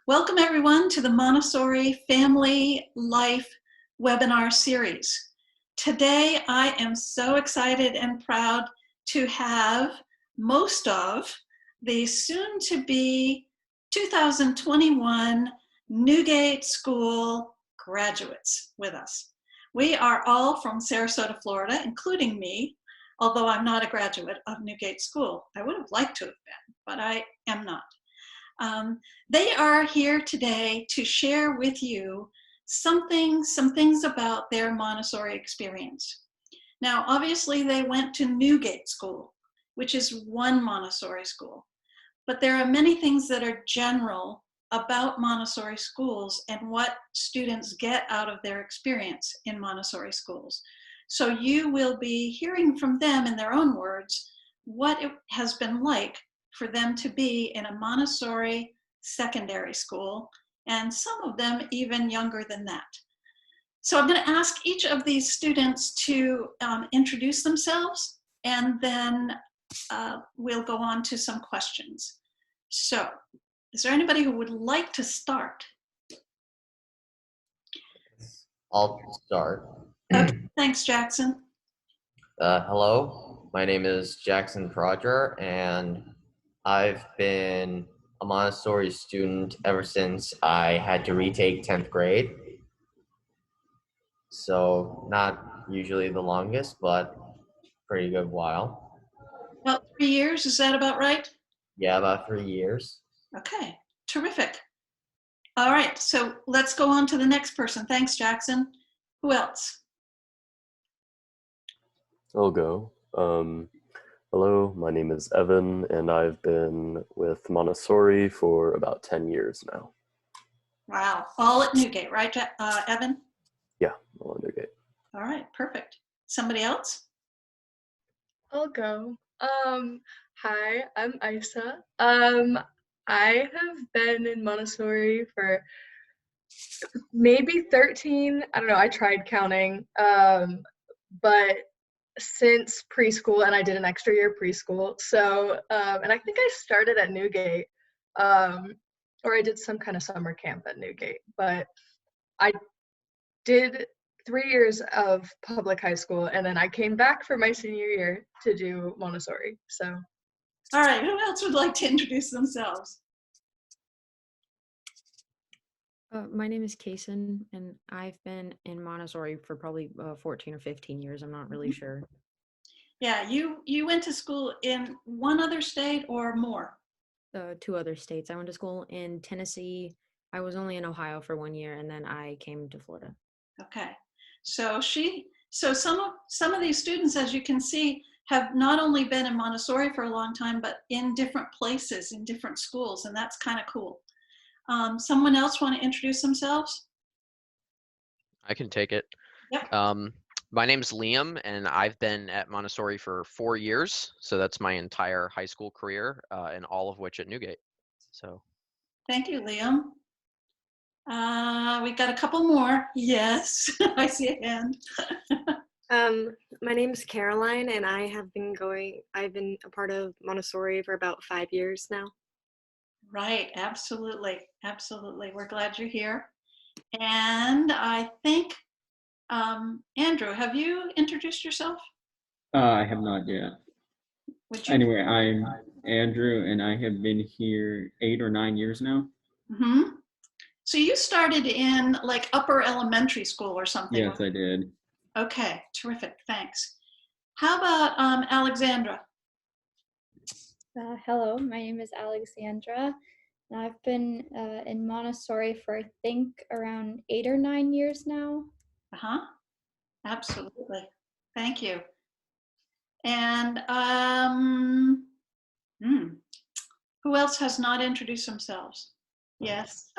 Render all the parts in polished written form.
Welcome everyone to the Montessori Family Life webinar series. Today I am so excited and proud to have most of the soon-to-be 2021 NewGate School graduates with us. We are all from Sarasota, Florida, including me, although I'm not a graduate of NewGate School. I would have liked to have been, but I am not. They are here today to share with you some things about their Montessori experience. Now, obviously they went to NewGate School, which is one Montessori school, but there are many things that are general about Montessori schools and what students get out of their experience in Montessori schools. So you will be hearing from them in their own words what it has been like for them to be in a Montessori secondary school, and some of them even younger than that. So I'm going to ask each of these students to introduce themselves, and then we'll go on to some questions. So, is there anybody who would like to start? I'll start. Okay, thanks, Jackson. Hello, my name is Jackson Prodger, and I've been a Montessori student ever since I had to retake 10th grade. So not usually the longest, but pretty good while. About 3 years, is that about right? Yeah, about 3 years. Okay, terrific. All right, so let's go on to the next person. Thanks, Jackson. Who else? I'll go. Hello, my name is Evan, and I've been with Montessori for about 10 years now. Wow, all at NewGate, right, Evan? Yeah, all at NewGate. All right, perfect. Somebody else? I'll go. Hi, I'm Isa. I have been in Montessori for maybe 13, I don't know, I tried counting, but since preschool, and I did an extra year preschool. So, and I think I started at NewGate, or I did some kind of summer camp at NewGate, but I did 3 years of public high school, and then I came back for my senior year to do Montessori, so. All right, who else would like to introduce themselves? My name is Kaysen, and I've been in Montessori for probably 14 or 15 years. I'm not really sure. Yeah, you went to school in one other state or more? 2 other states. I went to school in Tennessee. I was only in Ohio for 1 year, and then I came to Florida. Okay, so some of these students, as you can see, have not only been in Montessori for a long time, but in different places, in different schools, and that's kind of cool. Someone else want to introduce themselves? I can take it. Yep. My name's Liam, and I've been at Montessori for 4 years. So that's my entire high school career, and all of which at NewGate. So. Thank you, Liam. We got a couple more. Yes, I see a hand. My name is Caroline, and I've been a part of Montessori for about 5 years now. Right, absolutely, absolutely. We're glad you're here. And I think, Andrew, have you introduced yourself? I have not yet. Anyway, I'm Andrew, and I have been here 8 or 9 years now. Mm-hmm. So you started in like upper elementary school or something? Yes, I did. Okay, terrific, thanks. How about Alexandra? Hello, my name is Alexandra, and I've been in Montessori for I think around 8 or 9 years now. Absolutely, thank you. And who else has not introduced themselves? Yes.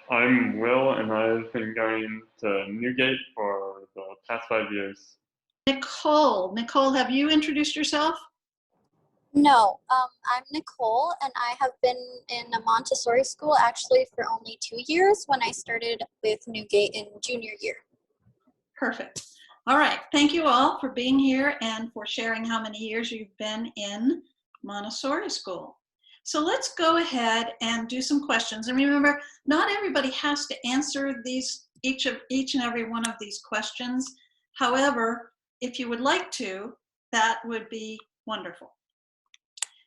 I'm Will, and I've been going to NewGate for the past 5 years. Nicole, have you introduced yourself? No, I'm Nicole, and I have been in a Montessori school actually for only 2 years when I started with NewGate in junior year. Perfect. All right, thank you all for being here and for sharing how many years you've been in Montessori school. So let's go ahead and do some questions. And remember, not everybody has to answer each and every one of these questions. However, if you would like to, that would be wonderful.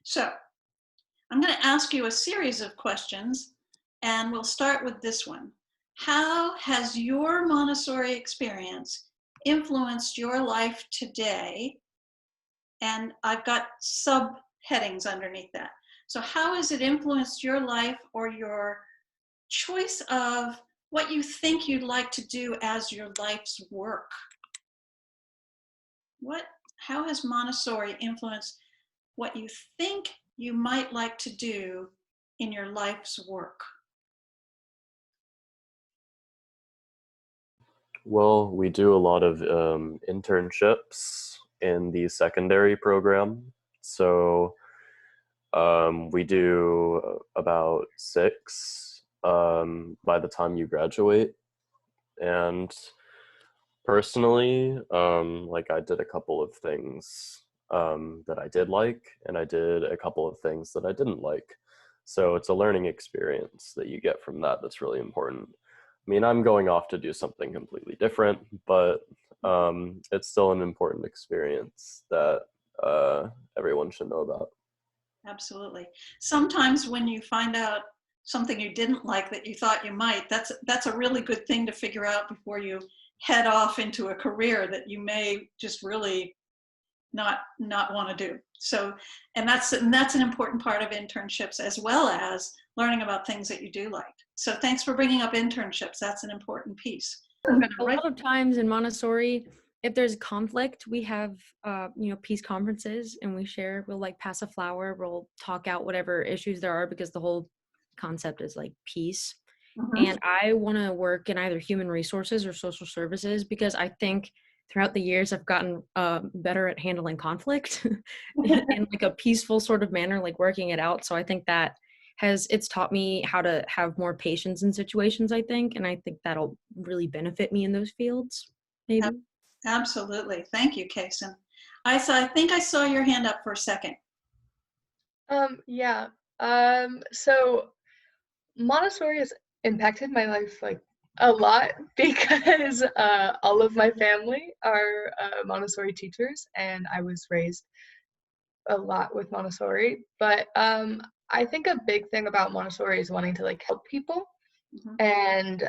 So I'm going to ask you a series of questions, and we'll start with this one. How has your Montessori experience influenced your life today? And I've got subheadings underneath that. So how has it influenced your life or your choice of what you think you'd like to do as your life's work? How has Montessori influenced what you think you might like to do in your life's work? Well, we do a lot of internships in the secondary program. So we do about 6 by the time you graduate. And personally, like I did a couple of things that I did like, and I did a couple of things that I didn't like. So it's a learning experience that you get from that that's really important. I mean, I'm going off to do something completely different, but it's still an important experience that everyone should know about. Absolutely. Sometimes when you find out something you didn't like that you thought you might, that's a really good thing to figure out before you head off into a career that you may just really not want to do. So, and that's an important part of internships, as well as learning about things that you do like. So thanks for bringing up internships. That's an important piece. A lot of times in Montessori, if there's conflict, we have peace conferences, and we'll like pass a flower, we'll talk out whatever issues there are, because the whole concept is like peace. And I want to work in either human resources or social services, because I think throughout the years I've gotten better at handling conflict in like a peaceful sort of manner, like working it out. So I think that it's taught me how to have more patience in situations, I think, and I think that'll really benefit me in those fields, maybe. Absolutely. Thank you, Kason. Isa, I think I saw your hand up for a second. Yeah. So Montessori has impacted my life like a lot, because all of my family are Montessori teachers, and I was raised a lot with Montessori. But I think a big thing about Montessori is wanting to like help people. And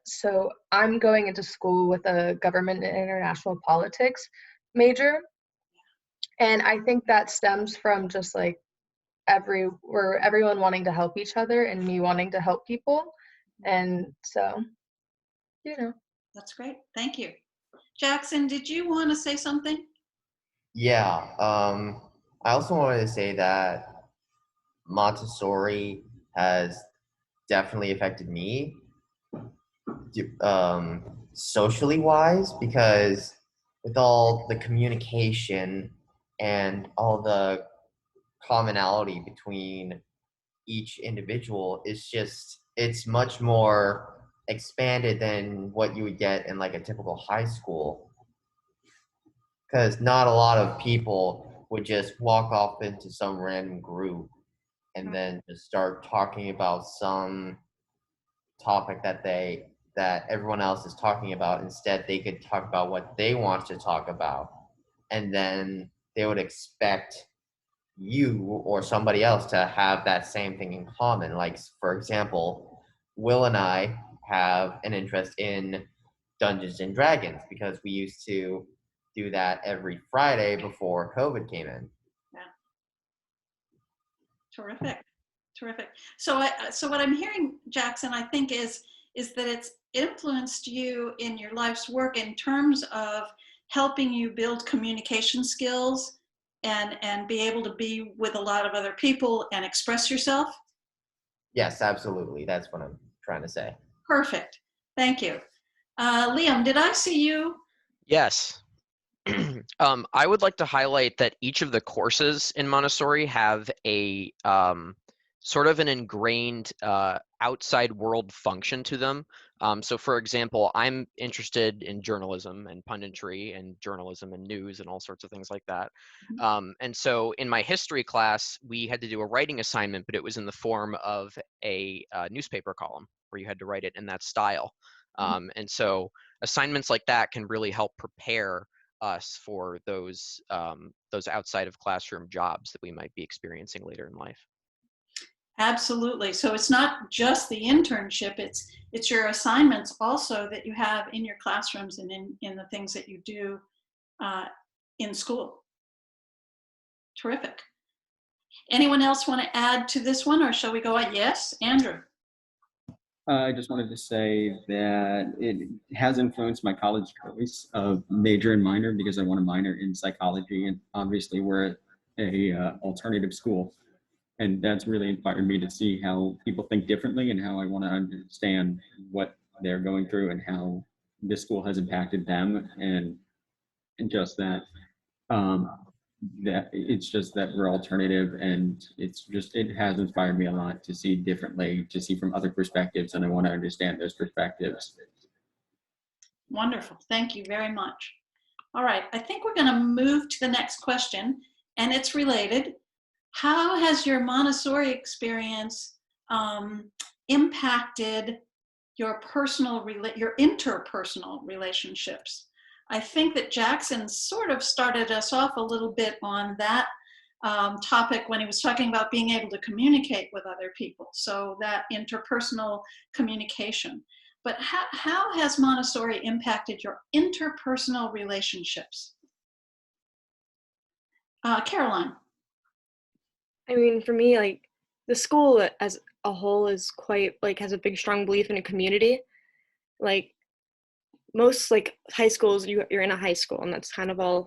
so I'm going into school with a government and international politics major, and I think that stems from just like everyone wanting to help each other, and me wanting to help people. And so, That's great. Thank you. Jackson, did you want to say something? Yeah. I also wanted to say that Montessori has definitely affected me socially wise, because with all the communication and all the commonality between each individual, it's much more expanded than what you would get in like a typical high school, because not a lot of people would just walk off into some random group and then just start talking about some topic that everyone else is talking about. Instead, they could talk about what they want to talk about, and then they would expect you or somebody else to have that same thing in common. Like, for example, Will and I have an interest in Dungeons and Dragons because we used to do that every Friday before COVID came in. Yeah. Terrific. So what I'm hearing, Jackson, I think is that it's influenced you in your life's work in terms of helping you build communication skills and be able to be with a lot of other people and express yourself? Yes, absolutely. That's what I'm trying to say. Perfect. Thank you. Liam, did I see you? Yes. I would like to highlight that each of the courses in Montessori have a sort of an ingrained outside world function to them. So for example, I'm interested in journalism and punditry and journalism and news and all sorts of things like that. And so in my history class, we had to do a writing assignment, but it was in the form of a newspaper column where you had to write it in that style. And so assignments like that can really help prepare us for those outside of classroom jobs that we might be experiencing later in life. Absolutely. So it's not just the internship, it's your assignments also that you have in your classrooms and in the things that you do in school. Terrific. Anyone else want to add to this one, or shall we go on? Yes, Andrew. I just wanted to say that it has influenced my college choice of major and minor, because I want to minor in psychology, and obviously we're a alternative school. And that's really inspired me to see how people think differently and how I want to understand what they're going through and how this school has impacted them. And just that, that it's just that we're alternative, and it has inspired me a lot to see differently, to see from other perspectives, and I want to understand those perspectives. Wonderful. Thank you very much. All right. I think we're going to move to the next question, and it's related. How has your Montessori experience impacted your interpersonal relationships? I think that Jackson sort of started us off a little bit on that topic when he was talking about being able to communicate with other people. So that interpersonal communication. But how has Montessori impacted your interpersonal relationships? Caroline. I mean, for me, like, the school as a whole is quite, like, has a big, strong belief in a community. Like, most, like, high schools, you're in a high school, and that's kind of all,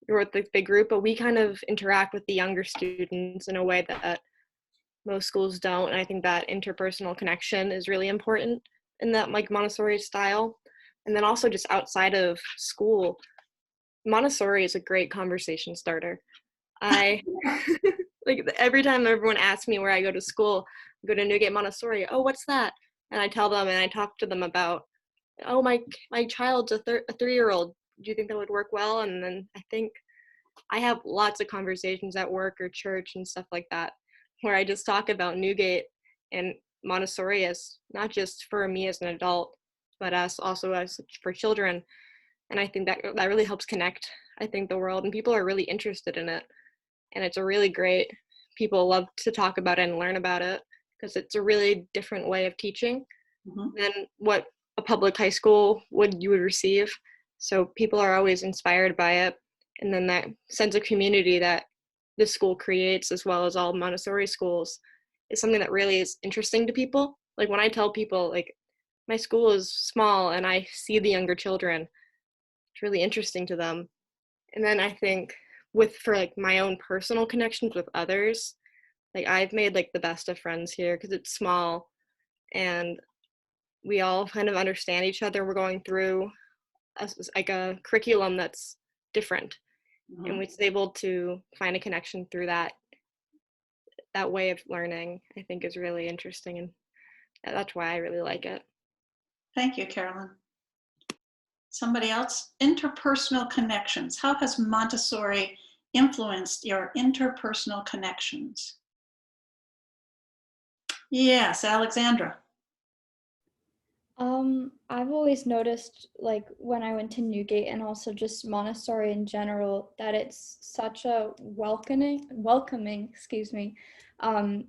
you're with the big group, but we kind of interact with the younger students in a way that most schools don't, and I think that interpersonal connection is really important in that, like, Montessori style. And then also just outside of school, Montessori is a great conversation starter. Like, every time everyone asks me where I go to school, I go to NewGate Montessori. Oh, what's that? And I tell them, and I talk to them about, oh, my child's a 3-year-old. Do you think that would work well? And then I think I have lots of conversations at work or church and stuff like that, where I just talk about NewGate and Montessori as not just for me as an adult, but also as for children. And I think that really helps connect, I think, the world, and people are really interested in it. And it's a really great, people love to talk about it and learn about it, because it's a really different way of teaching than what a public high school would receive. So people are always inspired by it. And then that sense of community that this school creates, as well as all Montessori schools, is something that really is interesting to people. Like, when I tell people, like, my school is small and I see the younger children, it's really interesting to them. And then I think for like my own personal connections with others, like, I've made like the best of friends here because it's small and we all kind of understand each other. We're going through a curriculum that's different, and we're able to find a connection through that way of learning, I think, is really interesting, and that's why I really like it. Thank you, Carolyn. Somebody else? Interpersonal connections. How has Montessori influenced your interpersonal connections? Yes, Alexandra. I've always noticed, like, when I went to NewGate and also just Montessori in general, that it's such a welcoming,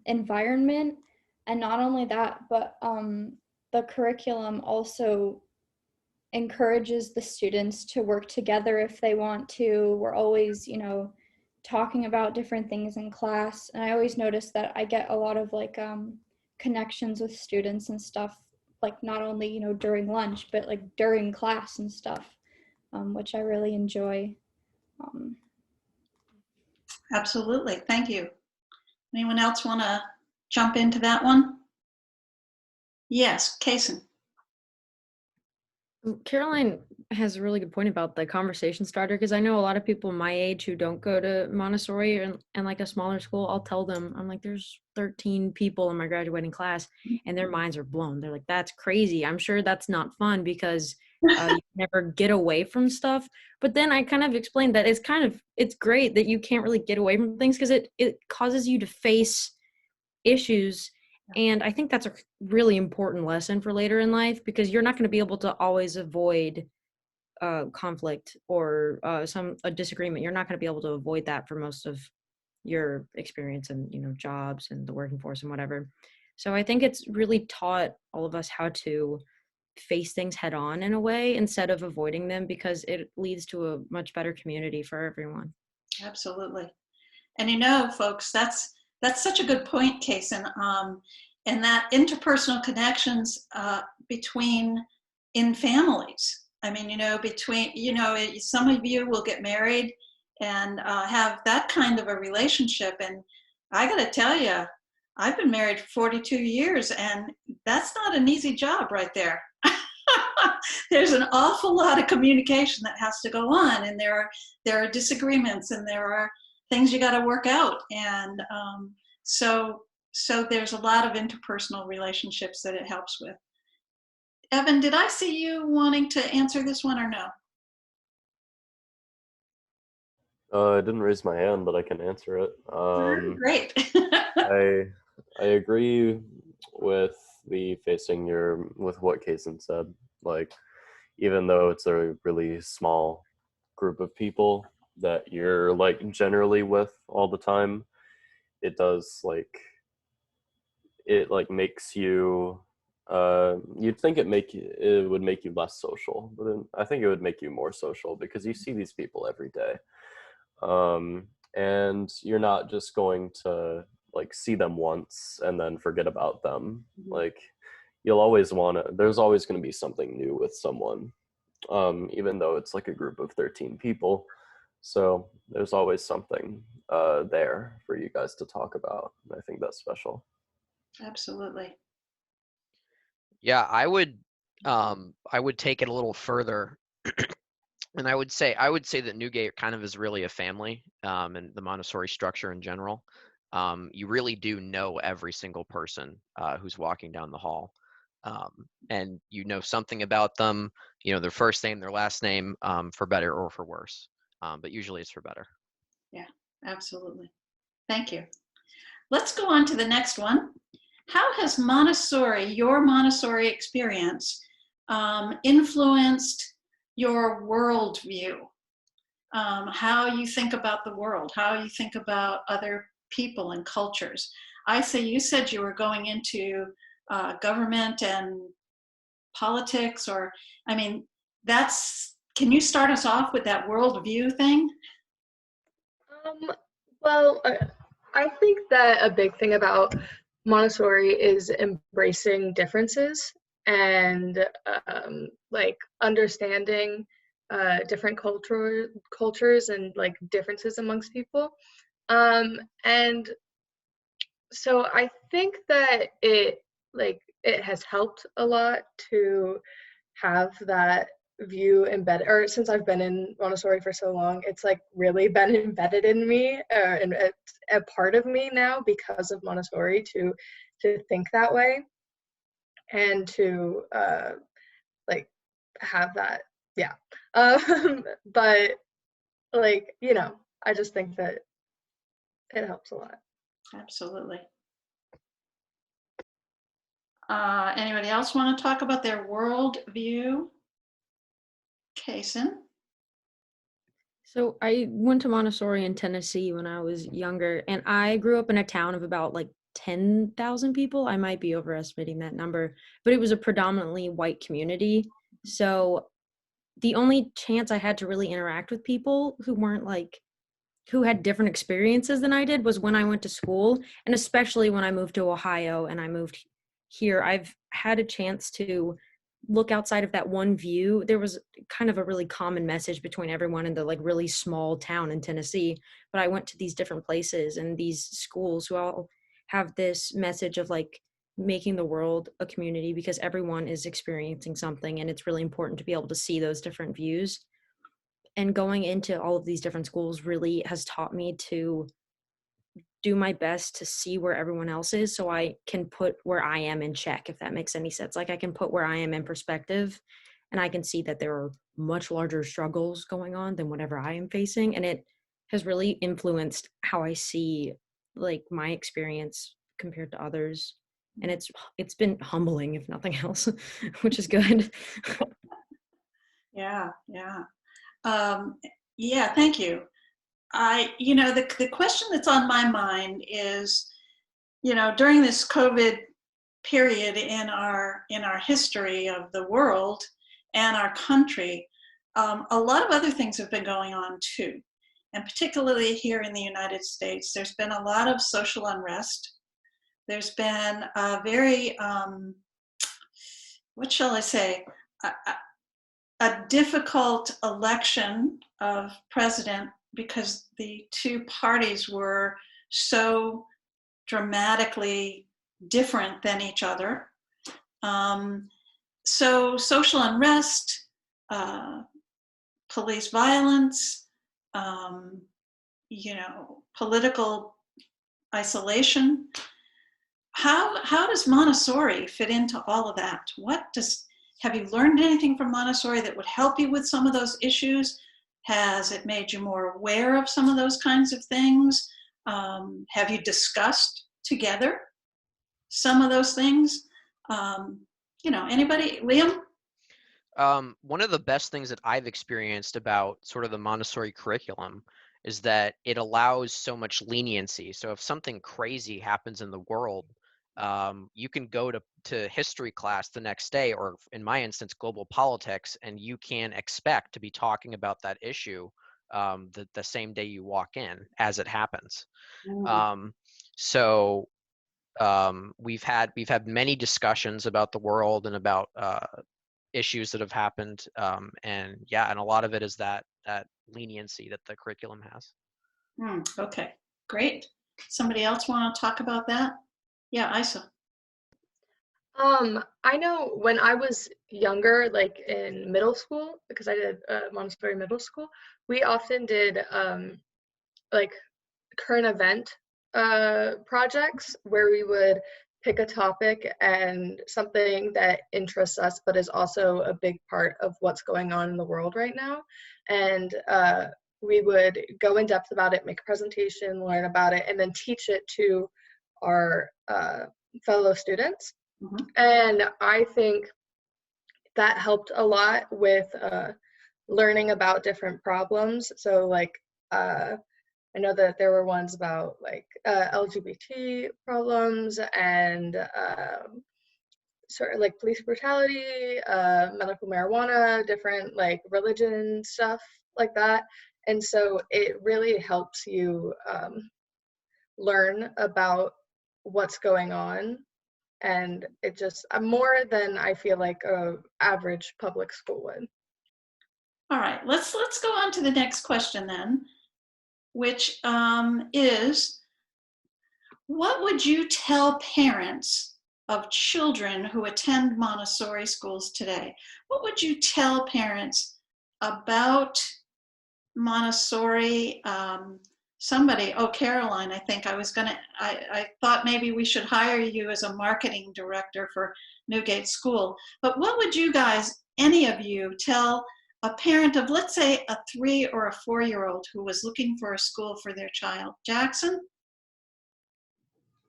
environment. And not only that, but the curriculum also encourages the students to work together if they want to. We're always, talking about different things in class. And I always notice that I get a lot of, like, connections with students and stuff, like, not only, during lunch, but like during class and stuff, which I really enjoy. Absolutely. Thank you. Anyone else want to jump into that one? Yes, Kason. Caroline has a really good point about the conversation starter, because I know a lot of people my age who don't go to Montessori and like a smaller school. I'll tell them, I'm like, there's 13 people in my graduating class, and their minds are blown. They're like, that's crazy. I'm sure that's not fun because you never get away from stuff. But then I kind of explained that it's great that you can't really get away from things, because it causes you to face issues. And I think that's a really important lesson for later in life, because you're not going to be able to always avoid conflict or a disagreement. You're not going to be able to avoid that for most of your experience and, jobs and the working force and whatever. So I think it's really taught all of us how to face things head on in a way instead of avoiding them, because it leads to a much better community for everyone. Absolutely. And folks, that's such a good point, Kason. And that interpersonal connections in families. I mean, some of you will get married and have that kind of a relationship. And I got to tell you, I've been married for 42 years, and that's not an easy job right there. There's an awful lot of communication that has to go on, and there are disagreements, and there are things you got to work out. And so there's a lot of interpersonal relationships that it helps with. Evan, did I see you wanting to answer this one or no? I didn't raise my hand, but I can answer it. Great. I agree with with what Kason said. Like, even though it's a really small group of people that you're like generally with all the time, it does makes you you'd think it would make you less social, but then I think it would make you more social, because you see these people every day. And you're not just going to like see them once and then forget about them. Mm-hmm. Like, there's always going to be something new with someone, even though it's like a group of 13 people. So there's always something there for you guys to talk about. I think that's special. Absolutely. Yeah, I would take it a little further. And I would say that NewGate kind of is really a family, and the Montessori structure in general. You really do know every single person who's walking down the hall, and you know something about them. Their first name, their last name, for better or for worse, but usually it's for better. Yeah, absolutely. Thank you. Let's go on to the next one. How has your Montessori experience, influenced your worldview? How you think about the world, how you think about other people and cultures. You said you were going into government and politics, can you start us off with that worldview thing? Well, I think that a big thing about Montessori is embracing differences and understanding different cultures and like differences amongst people. And so I think that it has helped a lot to have that view embedded, or since I've been in Montessori for so long, it's like really been embedded in me, and it's a part of me now because of Montessori to think that way and to have that, yeah. But I just think that it helps a lot. Absolutely. Anybody else want to talk about their worldview? Kason? So I went to Montessori in Tennessee when I was younger, and I grew up in a town of about like 10,000 people. I might be overestimating that number, but it was a predominantly white community. So the only chance I had to really interact with people who had different experiences than I did was when I went to school, and especially when I moved to Ohio and I moved here, I've had a chance to look outside of that one view. There was kind of a really common message between everyone in the like really small town in Tennessee, but I went to these different places and these schools who all have this message of like making the world a community, because everyone is experiencing something, and it's really important to be able to see those different views. And going into all of these different schools really has taught me to do my best to see where everyone else is, so I can put where I am in check, if that makes any sense. Like, I can put where I am in perspective, and I can see that there are much larger struggles going on than whatever I am facing. And it has really influenced how I see, like, my experience compared to others. And it's been humbling, if nothing else, which is good. Yeah, yeah. Yeah, thank you. The question that's on my mind is, during this COVID period in our history of the world and our country, a lot of other things have been going on too. And particularly here in the United States, there's been a lot of social unrest. There's been a very, what shall I say, a difficult election of president, because the two parties were so dramatically different than each other. So social unrest, police violence, political isolation. How does Montessori fit into all of that? Have you learned anything from Montessori that would help you with some of those issues? Has it made you more aware of some of those kinds of things? Have you discussed together some of those things? Anybody? Liam? One of the best things that I've experienced about sort of the Montessori curriculum is that it allows so much leniency. So if something crazy happens in the world, you can go to history class the next day, or in my instance, global politics, and you can expect to be talking about that issue the same day you walk in as it happens. So we've had many discussions about the world and about issues that have happened, and a lot of it is that leniency that the curriculum has. Okay, great. Somebody else want to talk about that? Yeah, Isa. I know when I was younger, like in middle school, because I did Montessori middle school, we often did like current event projects where we would pick a topic and something that interests us, but is also a big part of what's going on in the world right now. And we would go in depth about it, make a presentation, learn about it, and then teach it to our fellow students. Mm-hmm. And I think that helped a lot with learning about different problems. So like, I know that there were ones about like LGBT problems and sort of like police brutality, medical marijuana, different like religion stuff like that. And so it really helps you learn about what's going on. And it just more than I feel like a average public school would. All right, let's go on to the next question then, which is, what would you tell parents of children who attend Montessori schools today? What would you tell parents about Montessori? Caroline, I think I thought maybe we should hire you as a marketing director for NewGate School. But what would you guys, any of you, tell a parent of, let's say, a 3 or a 4-year-old who was looking for a school for their child? Jackson?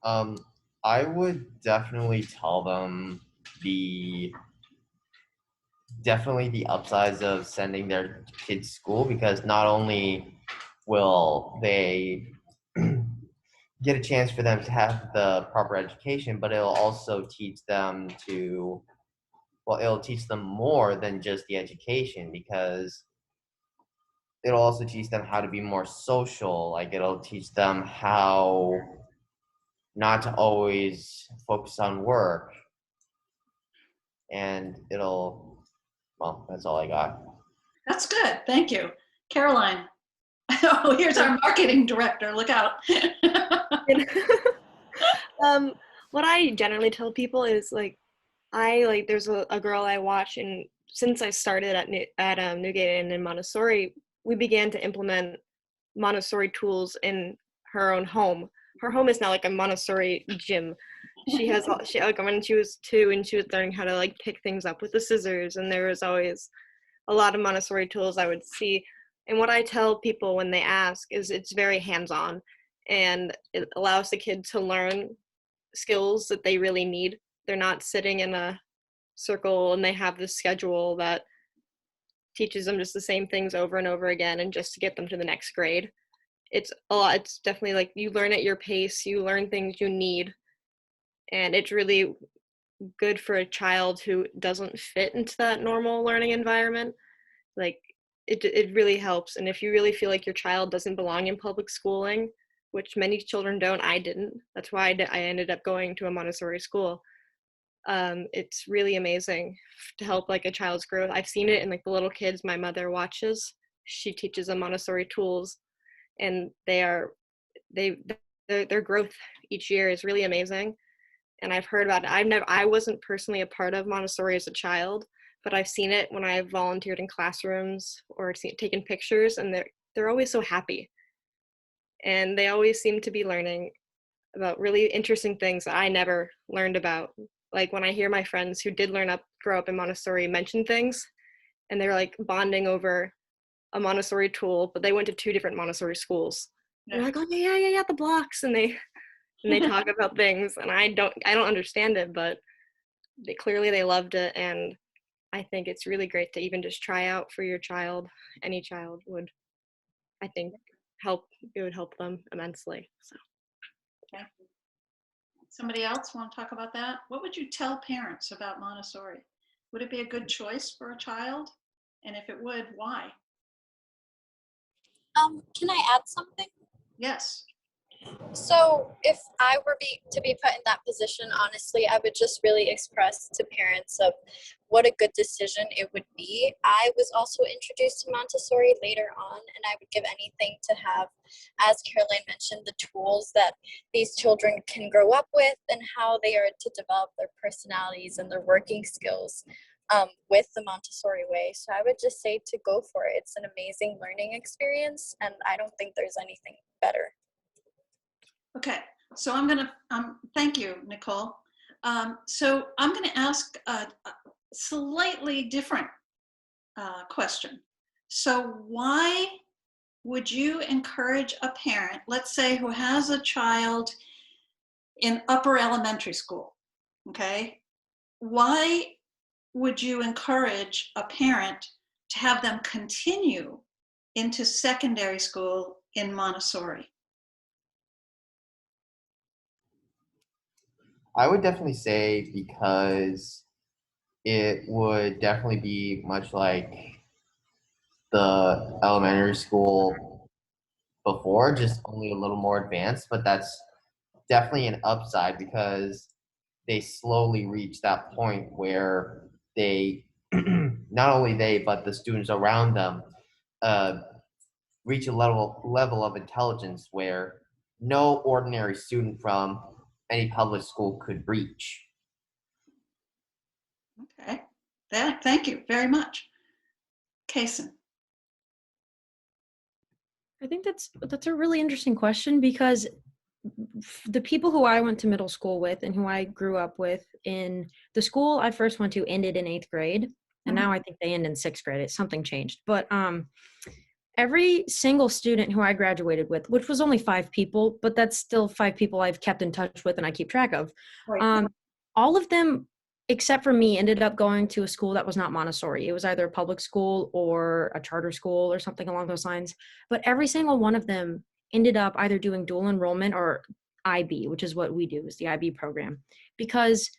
I would definitely tell them definitely the upsides of sending their kids to school, because not only will they get a chance for them to have the proper education, but it'll also teach them it'll teach them more than just the education, because it'll also teach them how to be more social. Like, it'll teach them how not to always focus on work. And that's all I got. That's good. Thank you. Caroline. Oh, here's our marketing director. Look out. what I generally tell people is like, there's a girl I watch, and since I started at NewGate and in Montessori, we began to implement Montessori tools in her own home. Her home is now like a Montessori gym. She has like when she was 2 and she was learning how to like pick things up with the scissors, and there was always a lot of Montessori tools I would see. And what I tell people when they ask is it's very hands-on, and it allows the kid to learn skills that they really need. They're not sitting in a circle and they have this schedule that teaches them just the same things over and over again and just to get them to the next grade. It's a lot. It's definitely like you learn at your pace, you learn things you need, and it's really good for a child who doesn't fit into that normal learning environment. Like it really helps. And if you really feel like your child doesn't belong in public schooling, which many children don't, I didn't. That's why I ended up going to a Montessori school. It's really amazing to help like a child's growth. I've seen it in like the little kids my mother watches. She teaches them Montessori tools, and their growth each year is really amazing. And I've heard about it. I wasn't personally a part of Montessori as a child, but I've seen it when I've volunteered in classrooms or taken pictures, and they're always so happy. And they always seem to be learning about really interesting things that I never learned about. Like when I hear my friends who did grow up in Montessori mention things, and they're like bonding over a Montessori tool, but they went to 2 different Montessori schools. Yeah. They're like, oh yeah, the blocks, and they talk about things, and I don't understand it, but they loved it, and I think it's really great to even just try out for your child. Any child would, I think, it would help them immensely. So. Okay. Somebody else want to talk about that? What would you tell parents about Montessori? Would it be a good choice for a child? And if it would, why? Can I add something? Yes. So if I were to be put in that position, honestly, I would just really express to parents of what a good decision it would be. I was also introduced to Montessori later on, and I would give anything to have, as Caroline mentioned, the tools that these children can grow up with and how they are to develop their personalities and their working skills with the Montessori way. So I would just say to go for it. It's an amazing learning experience, and I don't think there's anything better. Okay, so I'm gonna, thank you, Nicole. So I'm gonna ask a slightly different question. So why would you encourage a parent, let's say who has a child in upper elementary school, okay? Why would you encourage a parent to have them continue into secondary school in Montessori? I would definitely say because it would definitely be much like the elementary school before, just only a little more advanced, but that's definitely an upside because they slowly reach that point where they, not only they, but the students around them reach a level of intelligence where no ordinary student from any public school could reach. Okay, thank you very much. Kaysen. I think that's a really interesting question, because the people who I went to middle school with and who I grew up with in the school I first went to ended in 8th grade, and now I think they end in 6th grade. Something changed, but every single student who I graduated with, which was only 5 people, but that's still 5 people I've kept in touch with and I keep track of. Right. All of them, except for me, ended up going to a school that was not Montessori. It was either a public school or a charter school or something along those lines. But every single one of them ended up either doing dual enrollment or IB, which is what we do, is the IB program, because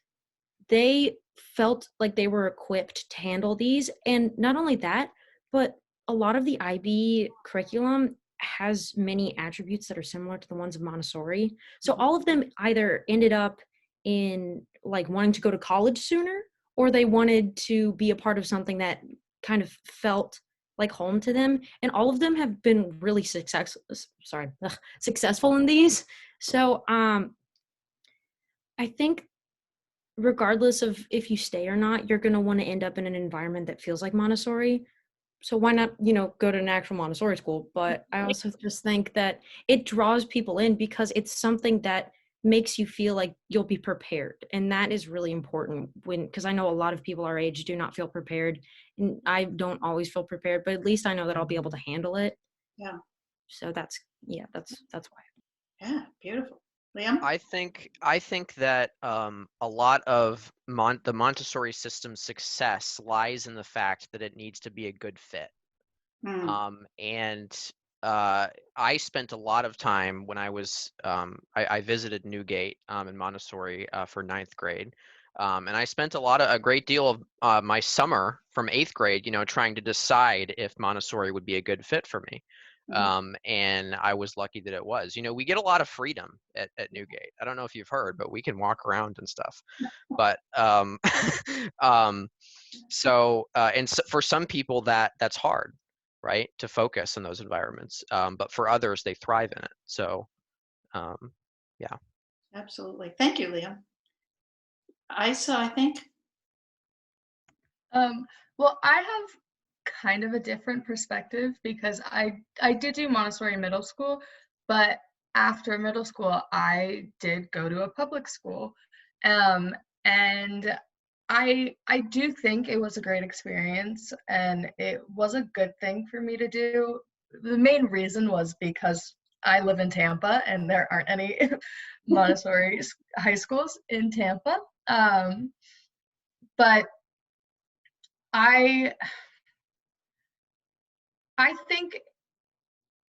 they felt like they were equipped to handle these. And not only that, but a lot of the IB curriculum has many attributes that are similar to the ones of Montessori. So all of them either ended up in like wanting to go to college sooner, or they wanted to be a part of something that kind of felt like home to them. And all of them have been really successful in these. So I I think regardless of if you stay or not, you're going to want to end up in an environment that feels like Montessori. So why not, go to an actual Montessori school? But I also just think that it draws people in because it's something that makes you feel like you'll be prepared. And that is really important because I know a lot of people our age do not feel prepared. And I don't always feel prepared, but at least I know that I'll be able to handle it. Yeah. So that's why. Yeah, beautiful. Liam? I think that a lot of the Montessori system's success lies in the fact that it needs to be a good fit. And I spent a lot of time when I was I visited NewGate in Montessori for 9th grade, and I spent a great deal of my summer from 8th grade, trying to decide if Montessori would be a good fit for me. And I was lucky that it was. We get a lot of freedom at NewGate. I don't know if you've heard, but we can walk around and stuff. But so for some people that's hard, right, to focus in those environments. But for others, they thrive in it. So yeah. Absolutely. Thank you, Liam. Isa, I think. Well, I have kind of a different perspective because I did do Montessori middle school, but after middle school, I did go to a public school. And I do think it was a great experience and it was a good thing for me to do. The main reason was because I live in Tampa and there aren't any Montessori high schools in Tampa. But I think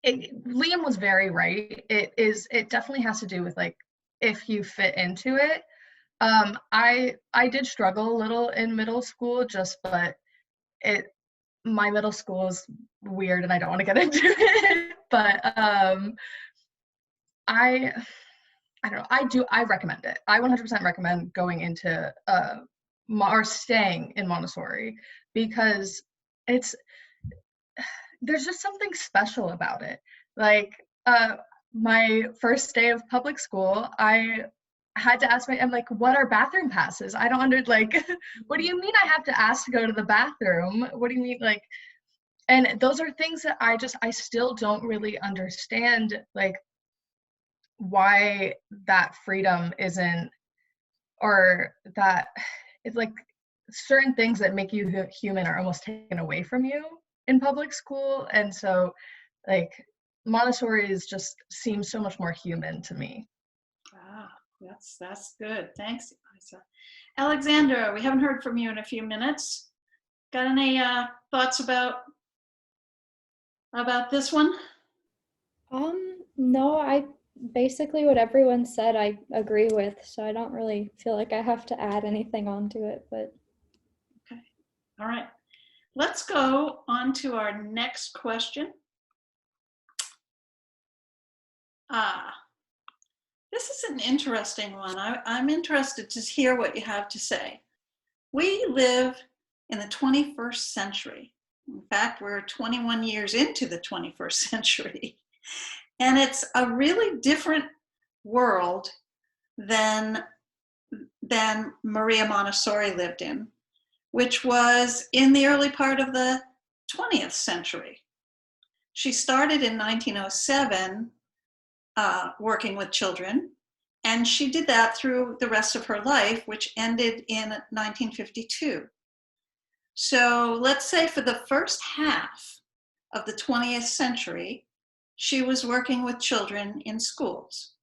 Liam was very right. It definitely has to do with like if you fit into it. I did struggle a little in middle school, but my middle school is weird and I don't want to get into it. But I don't know. I recommend it. I 100% recommend going into or staying in Montessori because there's just something special about it. Like my first day of public school, I had to ask I'm like, what are bathroom passes? I don't what do you mean I have to ask to go to the bathroom? What do you mean and those are things that I still don't really understand, like why that freedom isn't, or that it's like certain things that make you human are almost taken away from you in public school. And so like Montessori seems so much more human to me. That's good. Thanks, Isa. Alexandra, we haven't heard from you in a few minutes. Got any thoughts about this one? No, I basically what everyone said I agree with, so I don't really feel like I have to add anything onto it, but okay. All right. Let's go on to our next question. This is an interesting one. I'm interested to hear what you have to say. We live in the 21st century. In fact, we're 21 years into the 21st century. And it's a really different world than Maria Montessori lived in, which was in the early part of the 20th century. She started in 1907 working with children, and she did that through the rest of her life, which ended in 1952. So let's say for the first half of the 20th century, she was working with children in schools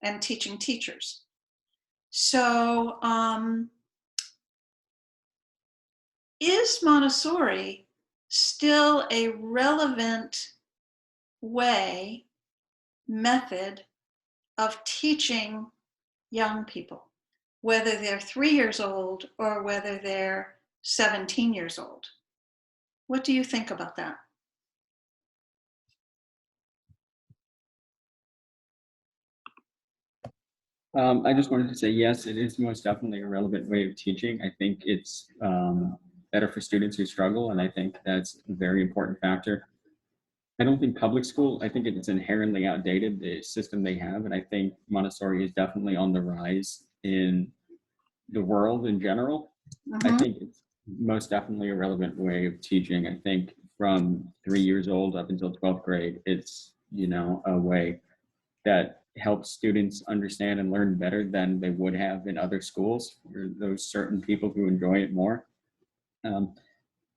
and teaching teachers. So is Montessori still a relevant method of teaching young people, whether they're 3 years old or whether they're 17 years old? What do you think about that? I just wanted to say, yes, it is most definitely a relevant way of teaching. I think it's better for students who struggle, and I think that's a very important factor. I don't think public school, I think it's inherently outdated, the system they have, and I think Montessori is definitely on the rise in the world in general, I think it's most definitely a relevant way of teaching. I think from 3 years old up until 12th grade, it's, a way that helps students understand and learn better than they would have in other schools, or those certain people who enjoy it more.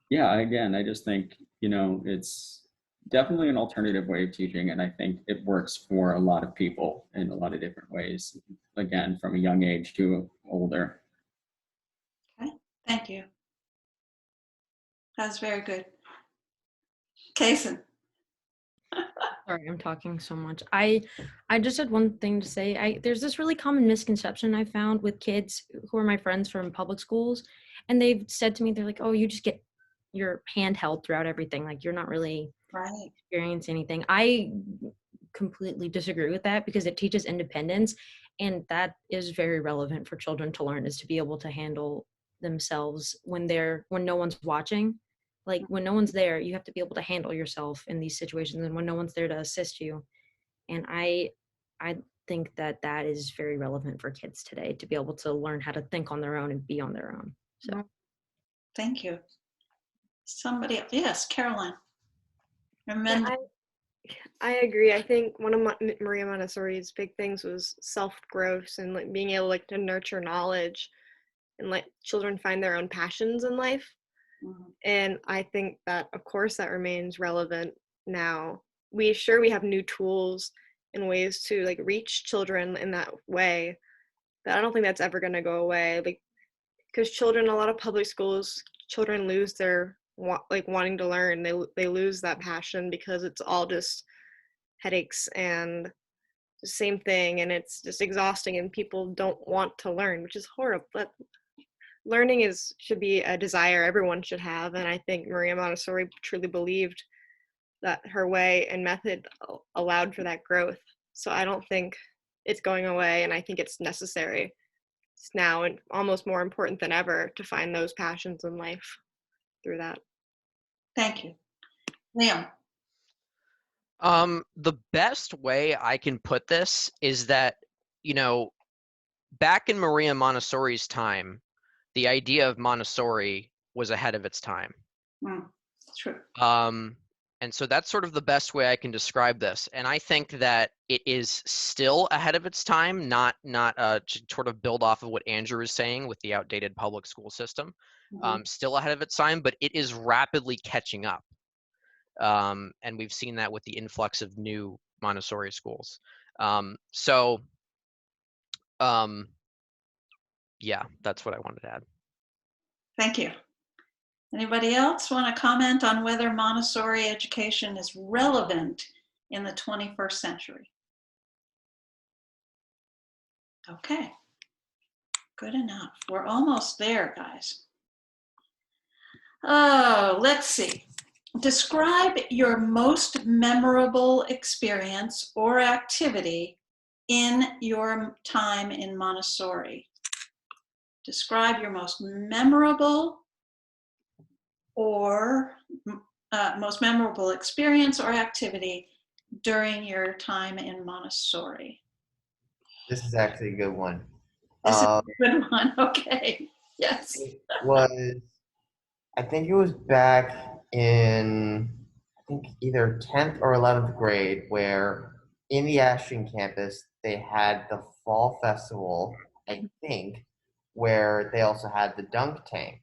Yeah, again, I just think, it's definitely an alternative way of teaching, and I think it works for a lot of people in a lot of different ways, again, from a young age to older. Okay, thank you. That's very good. Kason. Sorry, I'm talking so much. I just had one thing to say. There's this really common misconception I found with kids who are my friends from public schools, and they've said to me, they're like, "Oh, you just get your hand held throughout everything. Like you're not really Right. experiencing anything." I completely disagree with that because it teaches independence, and that is very relevant for children to learn, is to be able to handle themselves when no one's watching. Like when no one's there, you have to be able to handle yourself in these situations, and when no one's there to assist you. And I think that that is very relevant for kids today, to be able to learn how to think on their own and be on their own. So Thank you. Somebody else. Yes, Caroline. Yeah, I agree. I think one of Maria Montessori's big things was self-growth and like being able like to nurture knowledge and let children find their own passions in life. And I think that, of course, that remains relevant now. We have new tools and ways to like reach children in that way, but I don't think that's ever going to go away. Like, because children, a lot of public schools, children lose their wanting to learn. They lose that passion because it's all just headaches and the same thing, and it's just exhausting, and people don't want to learn, which is horrible. But learning should be a desire everyone should have, and I think Maria Montessori truly believed that her way and method allowed for that growth. So I don't think it's going away, and I think it's necessary. It's now and almost more important than ever to find those passions in life through that. Thank you. Liam. The best way I can put this is that, back in Maria Montessori's time, the idea of Montessori was ahead of its time. True. And so that's sort of the best way I can describe this. And I think that it is still ahead of its time, not to sort of build off of what Andrew is saying with the outdated public school system. Still ahead of its time, but it is rapidly catching up. And we've seen that with the influx of new Montessori schools. Yeah, that's what I wanted to add. Thank you. Anybody else want to comment on whether Montessori education is relevant in the 21st century? Okay, good enough. We're almost there, guys. Oh, let's see. Describe your most memorable experience or activity in your time in Montessori. Describe your most memorable experience or activity during your time in Montessori. This is actually a good one. This is a good one. Okay. Yes. I think it was back in, either 10th or 11th grade, where in the Ashton campus, they had the fall festival, I think, where they also had the dunk tank.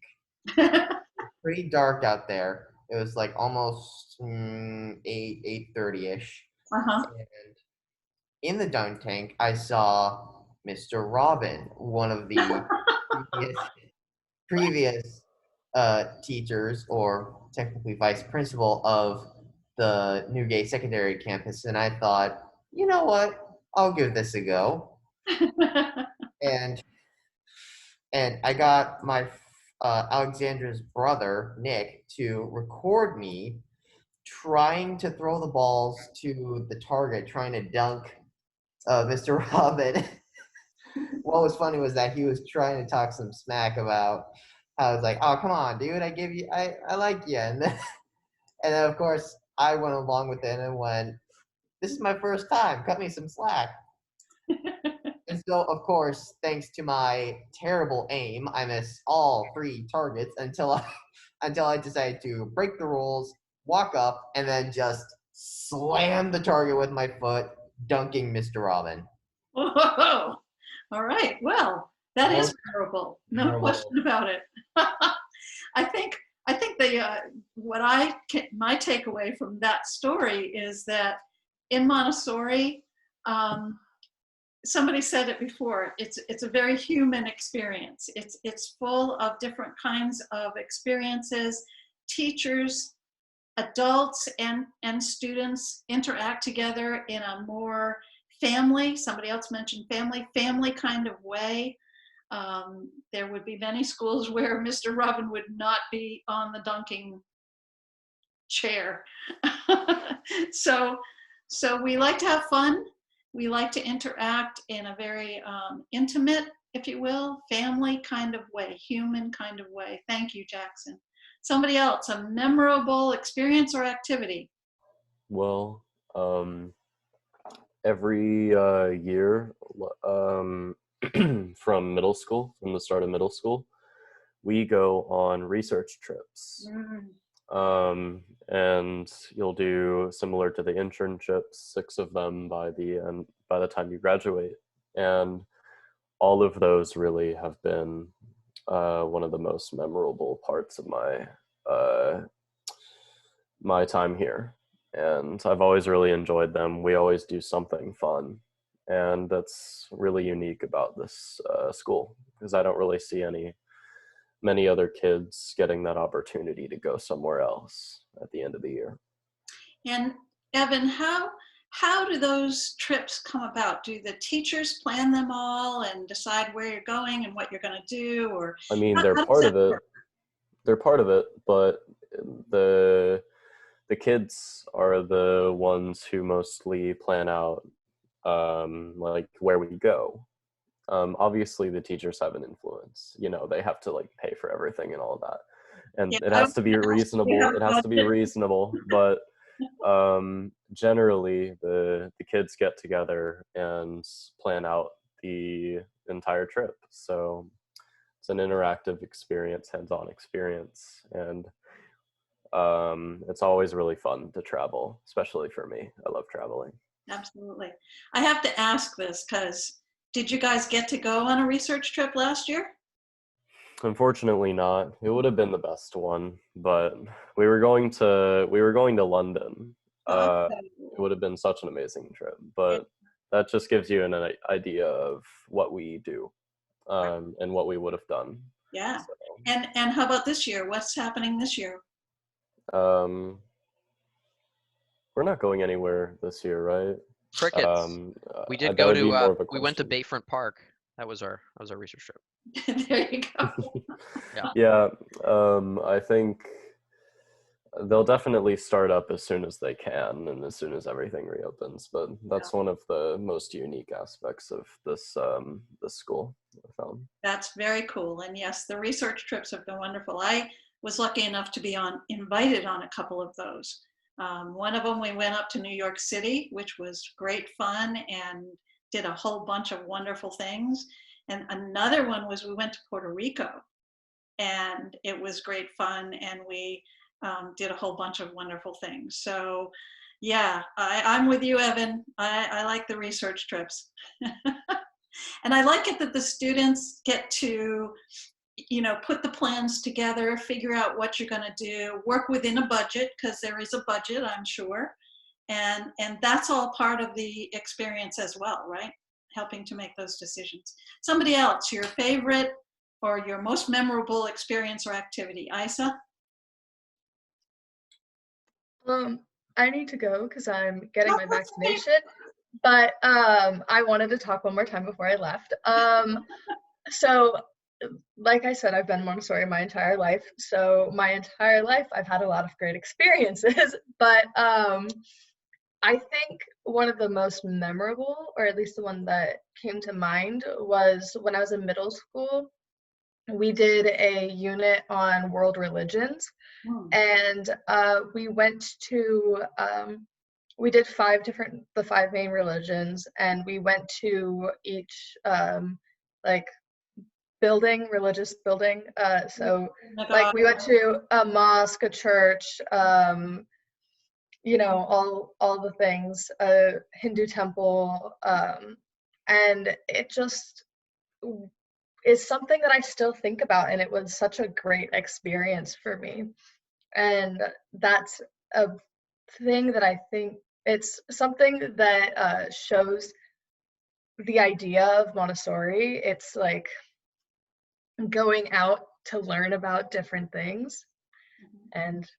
Pretty dark out there. It was like almost 8:30ish. And in the dunk tank, I saw Mr. Robin, one of the previous teachers, or technically vice principal of the NewGate secondary campus, and I thought, you know what, I'll give this a go. and I got my Alexandra's brother Nick to record me trying to throw the balls to the target, trying to dunk Mr. Robin. What was funny was that he was trying to talk some smack about how it's like, oh, come on, dude, I like you. And then, of course, I went along with it and went, this is my first time, cut me some slack. And So, of course, thanks to my terrible aim, I missed all 3 targets until I decided to break the rules, walk up, and then just slam the target with my foot, dunking Mr. Robin. Whoa. All right. Well, that is Most memorable. No memorable. question about it. I think the my takeaway from that story is that in Montessori, somebody said it before. It's a very human experience. It's full of different kinds of experiences. Teachers, adults, and students interact together in a more family. Somebody else mentioned family kind of way. There would be many schools where Mr. Robin would not be on the dunking chair. So we like to have fun. We like to interact in a very intimate, if you will, family kind of way, human kind of way. Thank you, Jackson. Somebody else, a memorable experience or activity? Well, every year from middle school, from the start of middle school, we go on research trips. And you'll do similar to the internships, 6 of them by the time you graduate. And all of those really have been one of the most memorable parts of my time here. And I've always really enjoyed them. We always do something fun. And that's really unique about this school, because I don't really see many other kids getting that opportunity to go somewhere else at the end of the year. And Evan, how do those trips come about? Do the teachers plan them all and decide where you're going and what you're going to do? Or I mean, how they're does part that of it. work? They're part of it, but the kids are the ones who mostly plan out like where we go. Obviously the teachers have an influence. They have to like pay for everything and all of that. And Yeah, it I has don't to be know. reasonable. It has to be reasonable, but generally the kids get together and plan out the entire trip. So it's an interactive experience, hands-on experience, and it's always really fun to travel, especially for me. I love traveling. Absolutely. I have to ask this because did you guys get to go on a research trip last year? Unfortunately not. It would have been the best one, but we were going to London. It would have been such an amazing trip, but that just gives you an idea of what we do and what we would have done. Yeah. So, And how about this year? What's happening this year? we're not going anywhere this year, right? Crickets. We did that go would be to more of a we went to question. Bayfront Park. That was our research trip. There you go. Yeah, I think they'll definitely start up as soon as they can and as soon as everything reopens. But that's one of the most unique aspects of this school, I found. That's very cool. And yes, the research trips have been wonderful. I was lucky enough to be invited on a couple of those. One of them, we went up to New York City, which was great fun and did a whole bunch of wonderful things. And another one was we went to Puerto Rico, and it was great fun, and we did a whole bunch of wonderful things. So yeah, I'm with you, Evan. I like the research trips. And I like it that the students get to, put the plans together, figure out what you're going to do, work within a budget, because there is a budget, I'm sure. And that's all part of the experience as well, right? Helping to make those decisions. Somebody else, your favorite or your most memorable experience or activity? Isa? I need to go because I'm getting my vaccination, but I wanted to talk one more time before I left. So like I said, I've been Montessori my entire life. So my entire life, I've had a lot of great experiences, but I think one of the most memorable, or at least the one that came to mind, was when I was in middle school. We did a unit on world religions, and we went to we did the five main religions, and we went to each like religious building. So like we went to a mosque, a church, you know, all the things, a Hindu temple, and it just is something that I still think about, and it was such a great experience for me. And that's a thing that I think it's something that shows the idea of Montessori. It's like going out to learn about different things, and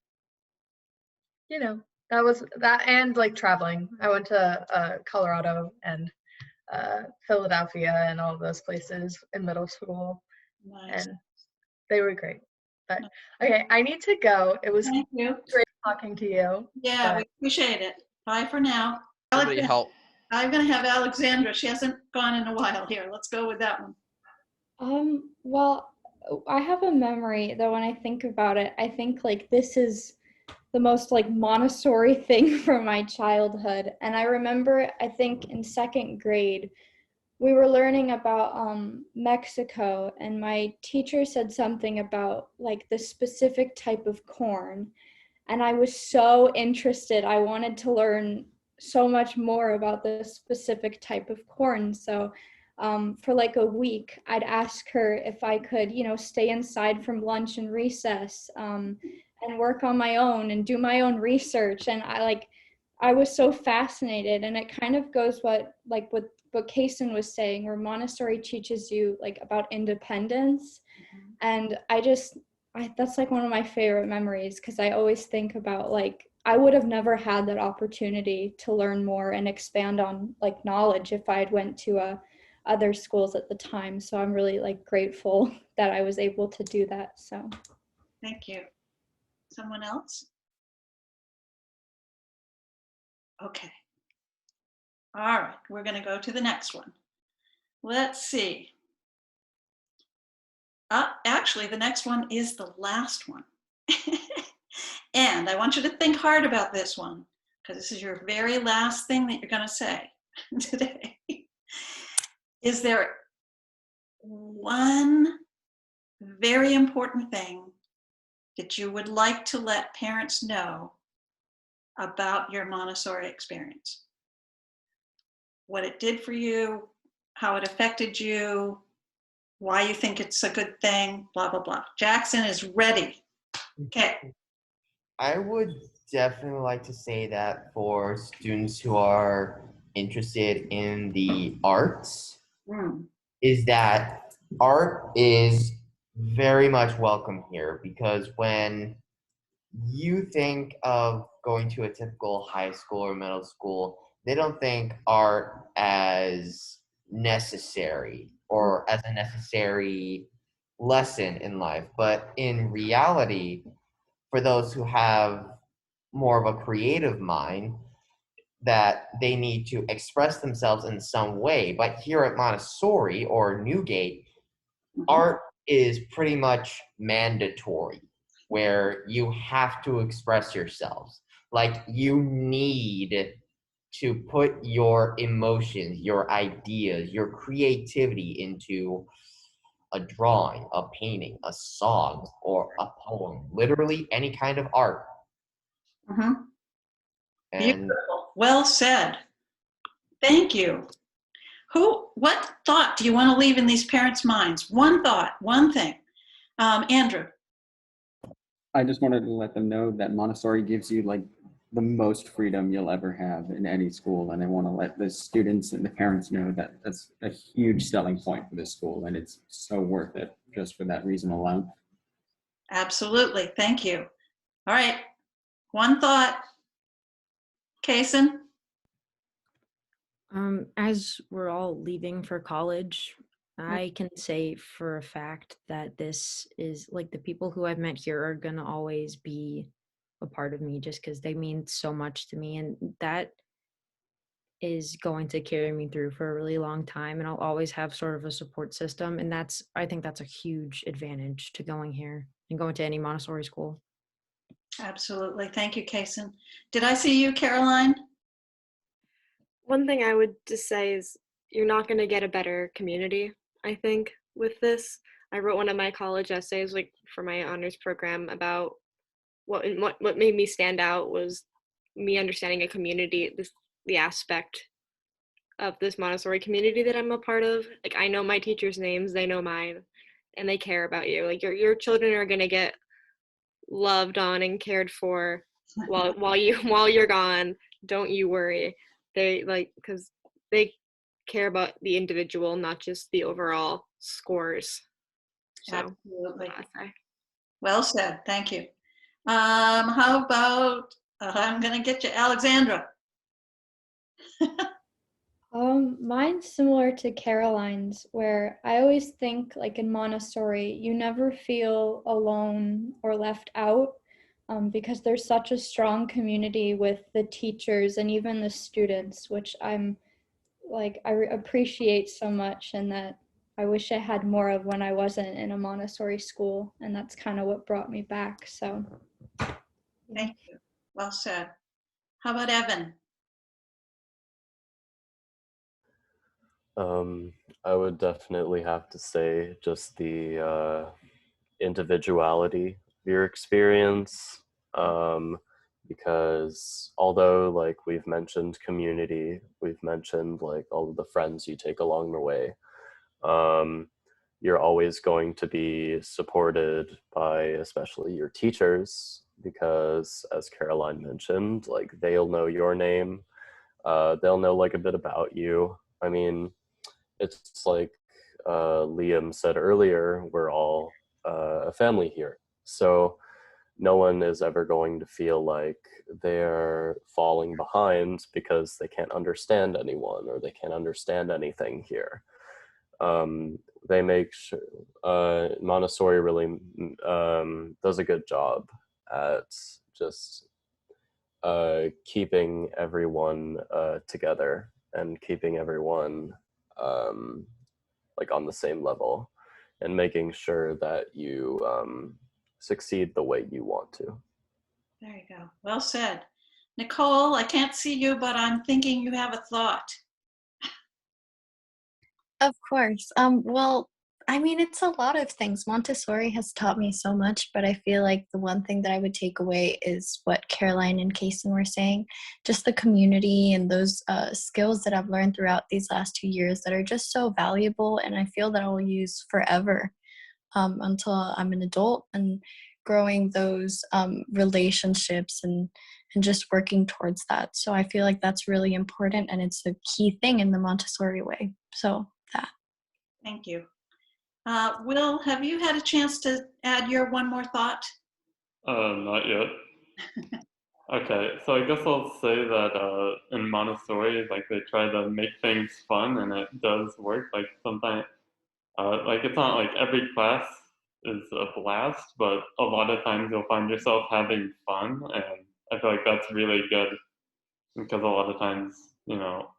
you know, that was that. And like traveling, I went to Colorado and Philadelphia and all those places in middle school. Nice. And they were great. But okay, I need to go. It was Thank you. great talking to you. Yeah, we but appreciate it. Bye for now. Somebody help. I'm going to have Alexandra. She hasn't gone in a while here. Let's go with that one. Well, I have a memory that when I think about it, I think like this is the most like Montessori thing from my childhood. And I remember, I think in second grade, we were learning about Mexico, and my teacher said something about like the specific type of corn. And I was so interested. I wanted to learn so much more about this specific type of corn. So for like a week, I'd ask her if I could, you know, stay inside from lunch and recess and work on my own and do my own research. And I was so fascinated. And it kind of goes what Kaysen was saying, where Montessori teaches you like about independence. And that's like one of my favorite memories, because I always think about like I would have never had that opportunity to learn more and expand on like knowledge if I had went to other schools at the time. So I'm really like grateful that I was able to do that. So Thank you. Someone else? Okay. All right, we're going to go to the next one. Let's see. Actually, the next one is the last one. And I want you to think hard about this one, because this is your very last thing that you're going to say today. Is there one very important thing that you would like to let parents know about your Montessori experience? What it did for you, how it affected you, why you think it's a good thing, blah, blah, blah. Jackson is ready. Okay. I would definitely like to say that for students who are interested in the arts, is that art is very much welcome here, because when you think of going to a typical high school or middle school, they don't think art as necessary or as a necessary lesson in life. But in reality, for those who have more of a creative mind, that they need to express themselves in some way. But here at Montessori or NewGate, art is pretty much mandatory, where you have to express yourselves. Like, you need to put your emotions, your ideas, your creativity into a drawing, a painting, a song, or a poem, literally any kind of art. And beautiful. Well said. Thank you. What thought do you want to leave in these parents' minds? One thought, one thing. Andrew. I just wanted to let them know that Montessori gives you like the most freedom you'll ever have in any school. And I want to let the students and the parents know that that's a huge selling point for this school. And it's so worth it just for that reason alone. Absolutely. Thank you. All right. One thought. Kaysen? As we're all leaving for college, I can say for a fact that this is like the people who I've met here are going to always be a part of me, just because they mean so much to me. And that is going to carry me through for a really long time. And I'll always have sort of a support system. And I think that's a huge advantage to going here and going to any Montessori school. Absolutely. Thank you, Kaysen. Did I see you, Caroline? One thing I would just say is you're not going to get a better community, I think, with this. I wrote one of my college essays, like for my honors program, about what made me stand out was me understanding a community, the aspect of this Montessori community that I'm a part of. Like, I know my teachers' names, they know mine, and they care about you. Like, your children are going to get loved on and cared for while you're gone. Don't you worry. They because they care about the individual, not just the overall scores. So Absolutely. that's what I say. Well said. Thank you. How about, I'm going to get you, Alexandra. Mine's similar to Caroline's, where I always think, like in Montessori, you never feel alone or left out, because there's such a strong community with the teachers and even the students, which I appreciate so much, and that I wish I had more of when I wasn't in a Montessori school, and that's kind of what brought me back. So, Thank you. Well said. How about Evan? I would definitely have to say just the individuality of your experience, because although like we've mentioned community, we've mentioned like all of the friends you take along the way, you're always going to be supported by especially your teachers, because as Caroline mentioned, like they'll know your name, they'll know like a bit about you. I mean, it's like Liam said earlier, we're all a family here. So no one is ever going to feel like they're falling behind because they can't understand anyone or they can't understand anything here. They make sure, Montessori really does a good job at just keeping everyone together and keeping everyone like on the same level and making sure that you succeed the way you want to. There you go. Well said. Nicole, I can't see you, but I'm thinking you have a thought. Of course. Well, I mean, it's a lot of things. Montessori has taught me so much, but I feel like the one thing that I would take away is what Caroline and Kason were saying, just the community and those skills that I've learned throughout these last 2 years that are just so valuable, and I feel that I'll use forever until I'm an adult, and growing those relationships and just working towards that. So I feel like that's really important, and it's a key thing in the Montessori way. So that. Thank you. Will, have you had a chance to add your one more thought? Not yet. Okay, so I guess I'll say that in Montessori, like they try to make things fun, and it does work. Like sometimes, like it's not like every class is a blast, but a lot of times you'll find yourself having fun, and I feel like that's really good because a lot of times, you know,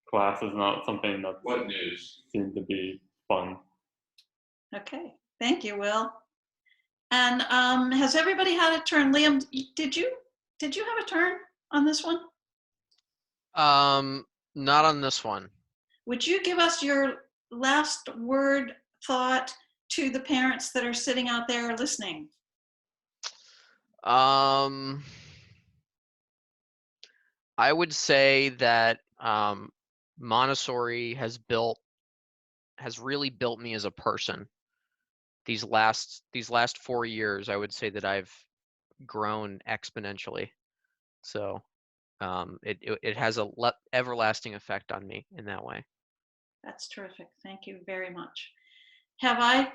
class is not something that seems to be fun. Okay, thank you, Will. And has everybody had a turn? Liam, did you have a turn on this one? Not on this one. Would you give us your last word thought to the parents that are sitting out there listening? I would say that Montessori has really built me as a person. These last 4 years, I would say that I've grown exponentially. So it has a everlasting effect on me in that way. That's terrific. Thank you very much. Have I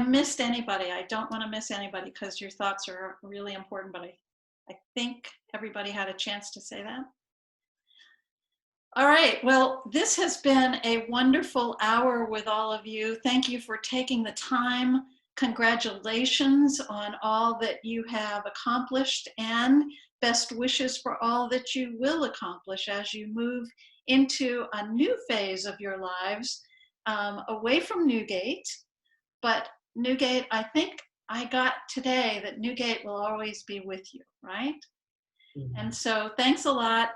missed anybody? I don't want to miss anybody because your thoughts are really important, but I think everybody had a chance to say that. All right, well, this has been a wonderful hour with all of you. Thank you for taking the time. Congratulations on all that you have accomplished, and best wishes for all that you will accomplish as you move into a new phase of your lives, away from NewGate. But NewGate, I think I got today that NewGate will always be with you, right? Mm-hmm. And so thanks a lot.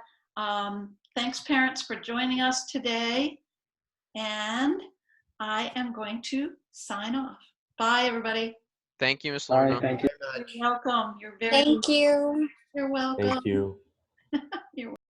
Thanks, parents, for joining us today. And I am going to sign off. Bye, everybody. Thank you, Ms. All right, Lorna. thank you. You're welcome. You're very Thank you. You're welcome. Thank you. You're